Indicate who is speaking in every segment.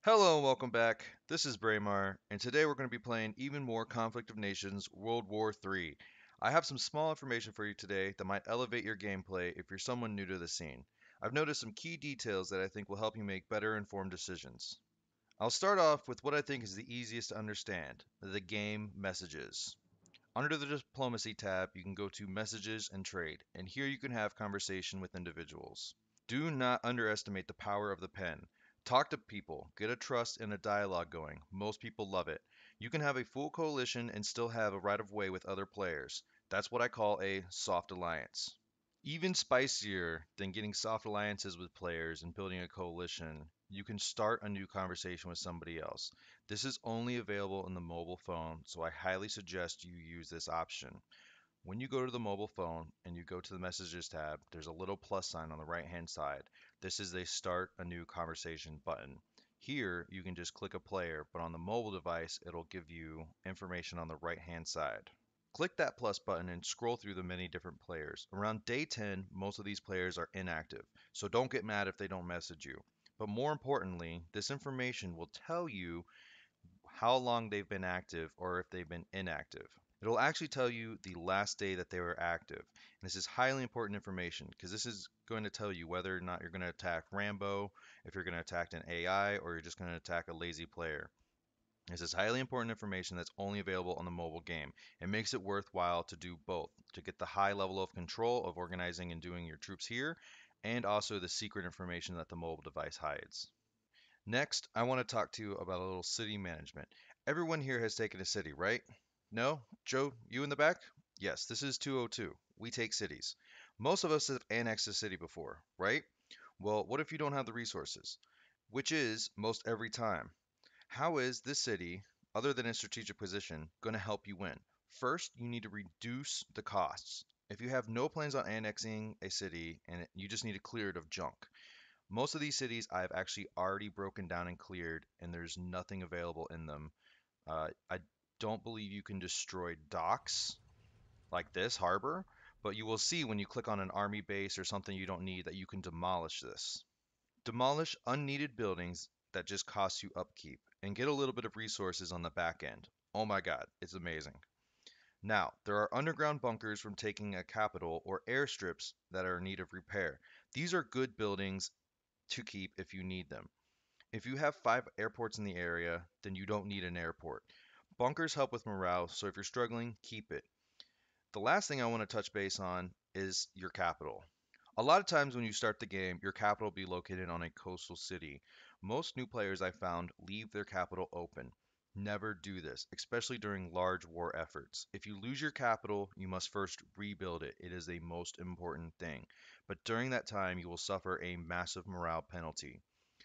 Speaker 1: Hello and welcome back. This is Braemar, and today we're going to be playing even more Conflict of Nations World War III. I have some small information for you today that might elevate your gameplay if you're someone new to the scene. I've noticed some key details that I think will help you make better informed decisions. I'll start off with what I think is the easiest to understand, the game messages. Under the Diplomacy tab, you can go to Messages and Trade, and here you can have conversation with individuals. Do not underestimate the power of the pen. Talk to people, get a trust and a dialogue going. Most people love it. You can have a full coalition and still have a right of way with other players. That's what I call a soft alliance. Even spicier than getting soft alliances with players and building a coalition, you can start a new conversation with somebody else. This is only available in the mobile phone, so I highly suggest you use this option. When you go to the mobile phone and you go to the Messages tab, there's a little plus sign on the right-hand side. This is a Start a New Conversation button. Here, you can just click a player, but on the mobile device, it'll give you information on the right-hand side. Click that plus button and scroll through the many different players. Around day 10, most of these players are inactive, so don't get mad if they don't message you. But more importantly, this information will tell you how long they've been active or if they've been inactive. It'll actually tell you the last day that they were active. And this is highly important information because this is going to tell you whether or not you're going to attack Rambo, if you're going to attack an AI, or you're just going to attack a lazy player. This is highly important information that's only available on the mobile game. It makes it worthwhile to do both, to get the high level of control of organizing and doing your troops here, and also the secret information that the mobile device hides. Next, I want to talk to you about a little city management. Everyone here has taken a city, right? No? Joe, you in the back? Yes, this is 202. We take cities. Most of us have annexed a city before, right? Well, what if you don't have the resources? Which is most every time. How is this city, other than its strategic position, going to help you win? First, you need to reduce the costs. If you have no plans on annexing a city and you just need to clear it of junk, most of these cities I've actually already broken down and cleared, and there's nothing available in them. I don't believe you can destroy docks like this harbor, but you will see when you click on an army base or something you don't need that you can demolish this. Demolish unneeded buildings that just cost you upkeep and get a little bit of resources on the back end. Oh my god, it's amazing. Now, there are underground bunkers from taking a capital or airstrips that are in need of repair. These are good buildings to keep if you need them. If you have 5 airports in the area, then you don't need an airport. Bunkers help with morale, so if you're struggling, keep it. The last thing I want to touch base on is your capital. A lot of times when you start the game, your capital will be located on a coastal city. Most new players I found leave their capital open. Never do this, especially during large war efforts. If you lose your capital, you must first rebuild it. It is the most important thing. But during that time, you will suffer a massive morale penalty.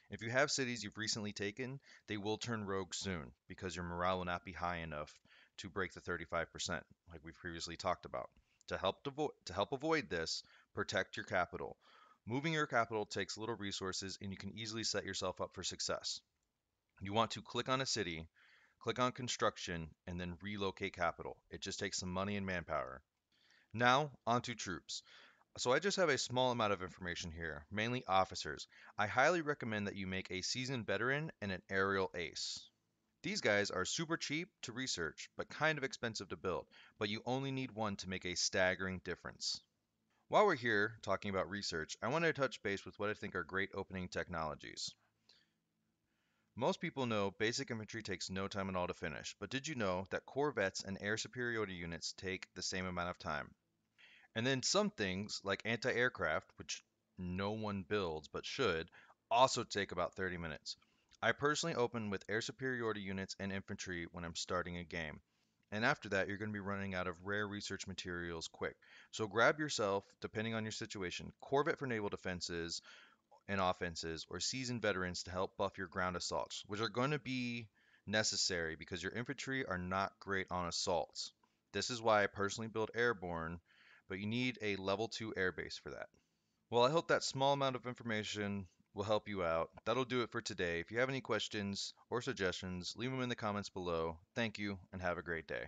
Speaker 1: If you have cities you've recently taken, they will turn rogue soon because your morale will not be high enough to break the 35%, like we've previously talked about. To help avoid this, protect your capital. Moving your capital takes little resources and you can easily set yourself up for success. You want to click on a city, click on construction, and then relocate capital. It just takes some money and manpower. Now, onto troops. So I just have a small amount of information here, mainly officers. I highly recommend that you make a seasoned veteran and an aerial ace. These guys are super cheap to research, but kind of expensive to build, but you only need one to make a staggering difference. While we're here talking about research, I want to touch base with what I think are great opening technologies. Most people know basic infantry takes no time at all to finish, but did you know that corvettes and air superiority units take the same amount of time? And then some things, like anti-aircraft, which no one builds but should, also take about 30 minutes. I personally open with air superiority units and infantry when I'm starting a game. And after that, you're going to be running out of rare research materials quick. So grab yourself, depending on your situation, Corvette for naval defenses and offenses, or seasoned veterans to help buff your ground assaults, which are going to be necessary because your infantry are not great on assaults. This is why I personally build airborne, but you need a level 2 airbase for that. Well, I hope that small amount of information will help you out. That'll do it for today. If you have any questions or suggestions, leave them in the comments below. Thank you and have a great day.